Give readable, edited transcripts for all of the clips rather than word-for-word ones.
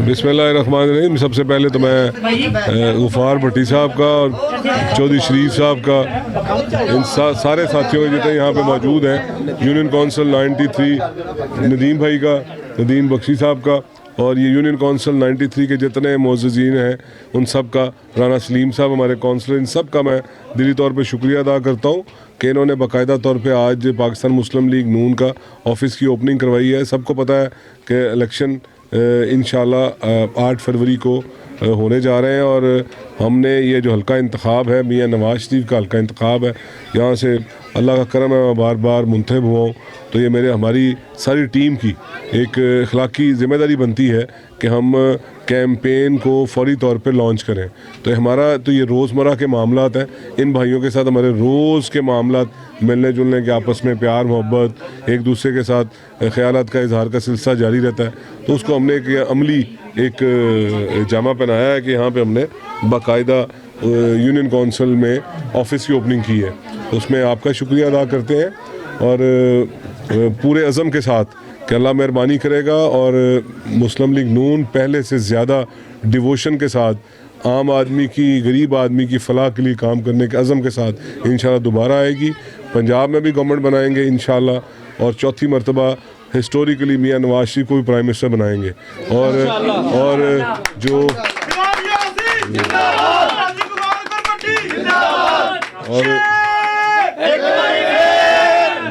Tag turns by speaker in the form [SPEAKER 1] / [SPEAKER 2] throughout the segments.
[SPEAKER 1] बिस्मिल्लाहिर्रहमानिर्रहीम। सबसे पहले तो मैं गफ़ार भट्टी साहब का और चौधरी शरीफ साहब का, इन सारे साथियों के जितने यहाँ पे मौजूद हैं, यूनियन कौंसिल 93 नदीम भाई का, नदीम बख्शी साहब का, और ये यूनियन कौंसिल 93 के जितने मोअज़्ज़िज़ीन हैं उन सब का, राना सलीम साहब हमारे कौंसलर, इन सब का मैं दिली तौर पे शुक्रिया अदा करता हूँ कि इन्होंने बाकायदा तौर पे आज पाकिस्तान मुस्लिम लीग नून का ऑफ़िस की ओपनिंग करवाई है। सबको पता है कि इलेक्शन इंशाल्लाह 8 फरवरी को होने जा रहे हैं और हमने ये जो हल्का इंतखाब है, मियाँ नवाज शरीफ का हल्का इंतखाब है, यहाँ से अल्लाह का करम है मैं बार बार मुंतखब हुआ हूँ, तो ये हमारी सारी टीम की एक अखलाकी ज़िम्मेदारी बनती है कि हम कैंपेन को फौरी तौर पे लॉन्च करें। तो हमारा तो ये रोज़मर्रा के मामलात हैं, इन भाइयों के साथ हमारे रोज़ के मामलात, मिलने जुलने के, आपस में प्यार मोहब्बत, एक दूसरे के साथ ख़यालात का इजहार का सिलसिला जारी रहता है। तो उसको हमने एक अमली एक जामा पहनाया है कि यहाँ पे हमने बाकायदा यूनियन कौंसिल में ऑफ़िस की ओपनिंग की है। तो उसमें आपका शुक्रिया अदा करते हैं और पूरे अज़म के साथ कि अल्लाह मेहरबानी करेगा और मुस्लिम लीग नून पहले से ज़्यादा डिवोशन के साथ आम आदमी की, गरीब आदमी की फ़लाह के लिए काम करने के अज़म के साथ इंशाल्लाह दोबारा आएगी। पंजाब में भी गवर्नमेंट बनाएंगे इंशाल्लाह और चौथी मरतबा हिस्टोरिकली मियाँ नवाज शरीफ को भी प्राइम मिनिस्टर बनाएंगे। और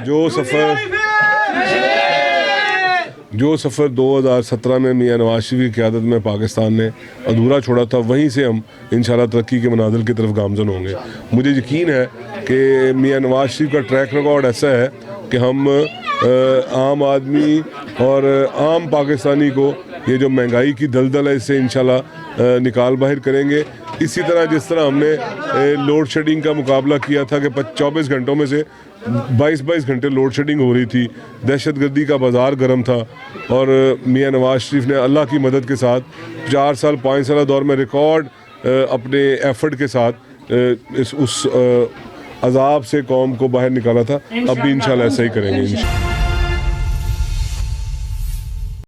[SPEAKER 1] जो सफ़र 2017 में मियाँ नवाज शरीफ की क़यादत में पाकिस्तान ने अधूरा छोड़ा था, वहीं से हम इंशाल्लाह तरक्की के मनाजिल की तरफ गामज़न होंगे। मुझे यकीन है कि मियाँ नवाज शरीफ का ट्रैक रिकॉर्ड ऐसा है कि हम आम आदमी और आम पाकिस्तानी को ये जो महंगाई की दलदल है इससे इंशाल्लाह निकाल बाहर करेंगे। इसी तरह जिस तरह हमने लोड शेडिंग का मुकाबला किया था कि 24 घंटों में से 22 घंटे लोड शेडिंग हो रही थी, दहशतगर्दी का बाज़ार गर्म था, और मियाँ नवाज शरीफ ने अल्लाह की मदद के साथ 4 साल 5 साल दौर में रिकॉर्ड अपने एफर्ट के साथ उस अज़ाब से कौम को बाहर निकाला था। अब भी इंशाल्लाह ऐसा ही करेंगे।